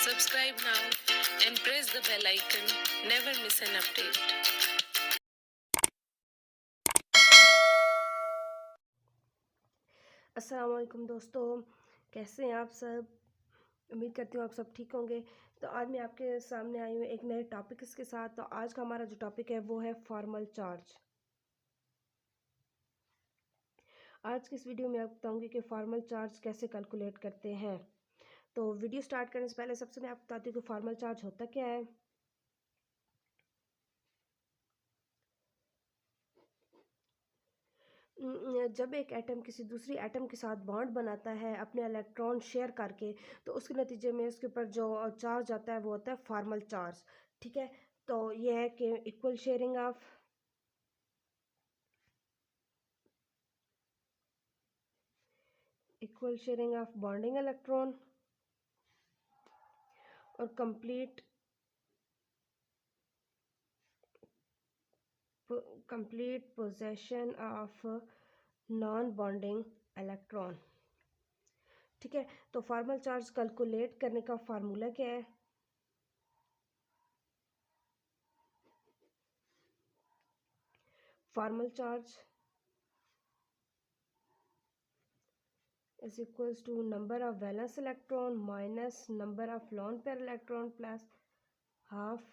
Subscribe now and press the bell icon. Never miss an update. अस्सलाम वालेकुम दोस्तों, कैसे हैं आप सब। उम्मीद करती हूँ आप सब ठीक होंगे। तो आज मैं आपके सामने आई हूँ एक नए टॉपिक के साथ। तो आज का हमारा जो टॉपिक है वो है फॉर्मल चार्ज। आज की इस वीडियो में आपको बताऊंगी कि फॉर्मल चार्ज कैसे कैलकुलेट करते हैं। तो वीडियो स्टार्ट करने से पहले सबसे मैं आपको बताती हूँ कि फॉर्मल चार्ज होता क्या है। जब एक एटम किसी दूसरी एटम के साथ बॉन्ड बनाता है अपने इलेक्ट्रॉन शेयर करके, तो उसके नतीजे में उसके ऊपर जो चार्ज आता है वो होता है फॉर्मल चार्ज। ठीक है, तो ये है कि equal sharing of bonding electron और complete possession of non bonding electron. ठीक है, तो फॉर्मल चार्ज कैलकुलेट करने का फार्मूला क्या है। Formal charge is equals to number of valence electron minus number of lone pair electron plus half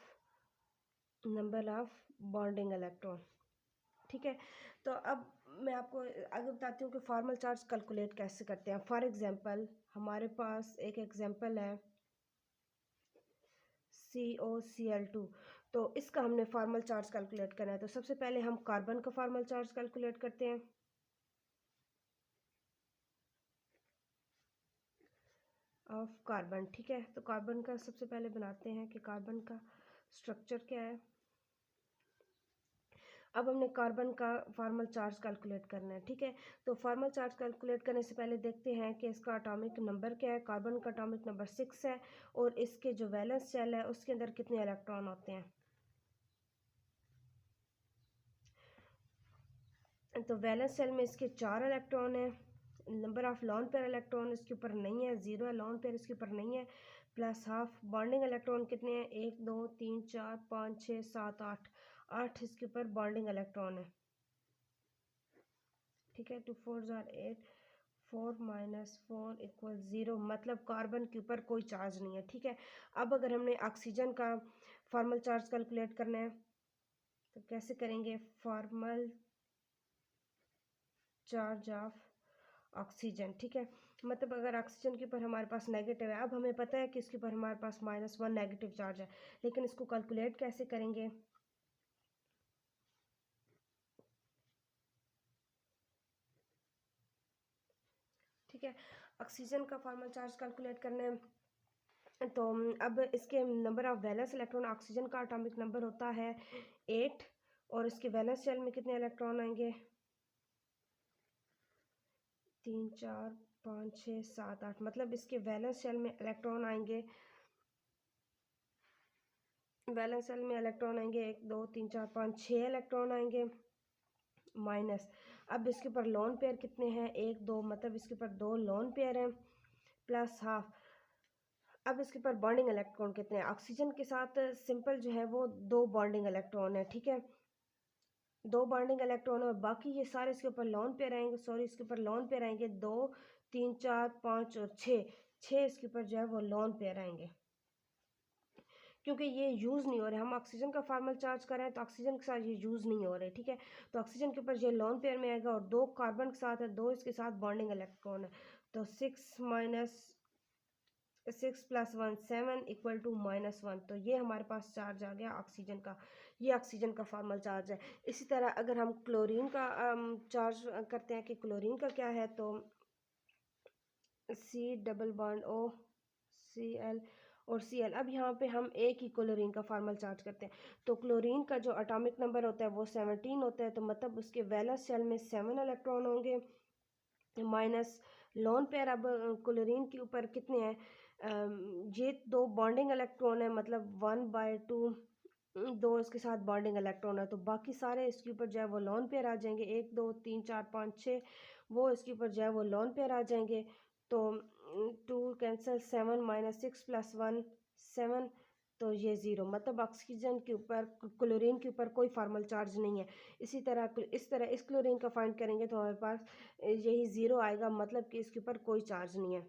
number of bonding electron। ठीक है, तो अब मैं आपको आगे बताती हूँ कि फॉर्मल चार्ज कैलकुलेट कैसे करते हैं। फॉर एग्जांपल हमारे पास एक एग्जांपल है COCl2। तो इसका हमने फॉर्मल चार्ज कैलकुलेट करना है। तो सबसे पहले हम कार्बन का फॉर्मल चार्ज कैलकुलेट करते हैं। ऑफ कार्बन, ठीक है, तो कार्बन का सबसे पहले बनाते हैं कि कार्बन का स्ट्रक्चर क्या है। अब हमने कार्बन का फॉर्मल चार्ज कैलकुलेट करना है। ठीक है, तो फॉर्मल चार्ज कैलकुलेट करने से पहले देखते हैं कि इसका एटॉमिक नंबर क्या है। कार्बन का एटॉमिक नंबर 6 है और इसके जो वैलेंस शेल है उसके अंदर कितने इलेक्ट्रॉन होते हैं। तो वैलेंस शेल में इसके 4 इलेक्ट्रॉन है। Number of lone pair electron इसके ऊपर नहीं है, 0 है। लॉन पेयर इसके ऊपर नहीं है। प्लस हाफ बॉन्डिंग इलेक्ट्रॉन कितने हैं, 1 2 3 4 5 6 7 8। 8 इसके ऊपर बॉन्डिंग इलेक्ट्रॉन है। ठीक है, 2 4 जार 8, 4 माइनस 4 इक्वल 0, मतलब कार्बन के ऊपर कोई चार्ज नहीं है। ठीक है, अब अगर हमने ऑक्सीजन का फॉर्मल चार्ज कैलकुलेट करना है तो कैसे करेंगे। फॉर्मल चार्ज ऑफ ऑक्सीजन, ठीक है, मतलब अगर ऑक्सीजन के ऊपर हमारे पास नेगेटिव है, अब हमें पता है कि इसके ऊपर हमारे पास -1 नेगेटिव चार्ज है, लेकिन इसको कैलकुलेट कैसे करेंगे। ठीक है, ऑक्सीजन का फॉर्मल चार्ज कैलकुलेट करने तो अब इसके number of valence electron, oxygen का एटॉमिक नंबर होता है 8 और इसके वैलेंस शेल में कितने इलेक्ट्रॉन आएंगे, 3 4 5 6 7 8, मतलब इसके वैलेंस शेल में इलेक्ट्रॉन आएंगे। वैलेंस शेल में इलेक्ट्रॉन आएंगे 1 2 3 4 5 6 इलेक्ट्रॉन आएंगे माइनस। अब इसके ऊपर लोन पेयर कितने हैं, 1 2, मतलब इसके ऊपर 2 लोन पेयर हैं प्लस हाफ। अब इसके ऊपर बॉन्डिंग इलेक्ट्रॉन कितने हैं। ऑक्सीजन के साथ सिंपल जो है वो 2 बॉन्डिंग इलेक्ट्रॉन है। ठीक है, 2 बॉन्डिंग इलेक्ट्रॉन और बाकी ये सारे इसके ऊपर लोन पेयर आएंगे, सॉरी इसके ऊपर लोन पेयर आएंगे 2 3 4 5 और 6 इसके ऊपर जो है वो लोन पेयर आएंगे। क्योंकि ये यूज़ नहीं हो रहे, हम ऑक्सीजन का फॉर्मल चार्ज कर रहे हैं तो ऑक्सीजन के साथ ये यूज़ नहीं हो रहे। ठीक है, तो ऑक्सीजन के ऊपर ये लोन पेयर में आएगा और 2 कार्बन के साथ है, 2 इसके साथ बॉन्डिंग इलेक्ट्रॉन है। तो 6 माइनस 6 प्लस 1 7 इक्वल टू -1। तो ये हमारे पास चार्ज आ गया ऑक्सीजन का। ये ऑक्सीजन का फॉर्मल चार्ज है। इसी तरह अगर हम क्लोरीन का चार्ज करते हैं कि क्लोरीन का क्या है, तो C double bond O Cl और Cl। अब यहाँ पे हम एक ही क्लोरीन का फॉर्मल चार्ज करते हैं। तो क्लोरीन का जो एटॉमिक नंबर होता है वो 17 होता है, तो मतलब उसके वैलेंस शेल में 7 इलेक्ट्रॉन होंगे माइनस लोन पेयर। अब क्लोरीन के ऊपर कितने हैं, ये 2 बॉन्डिंग इलेक्ट्रॉन है, मतलब 1/2 2 इसके साथ बॉन्डिंग इलेक्ट्रॉन है, तो बाकी सारे इसके ऊपर जो है वो लोन पेयर आ जाएंगे, 1 2 3 4 5 6, वो इसके ऊपर जो है वो लोन पेयर आ जाएंगे। तो टू कैंसिल, 7 माइनस 6 प्लस 1 7, तो ये ज़ीरो, मतलब ऑक्सीजन के ऊपर क्लोरीन के ऊपर कोई फार्मल चार्ज नहीं है। इसी तरह इस क्लोरीन का फाइंड करेंगे तो हमारे पास यही ज़ीरो आएगा, मतलब कि इसके ऊपर कोई चार्ज नहीं है।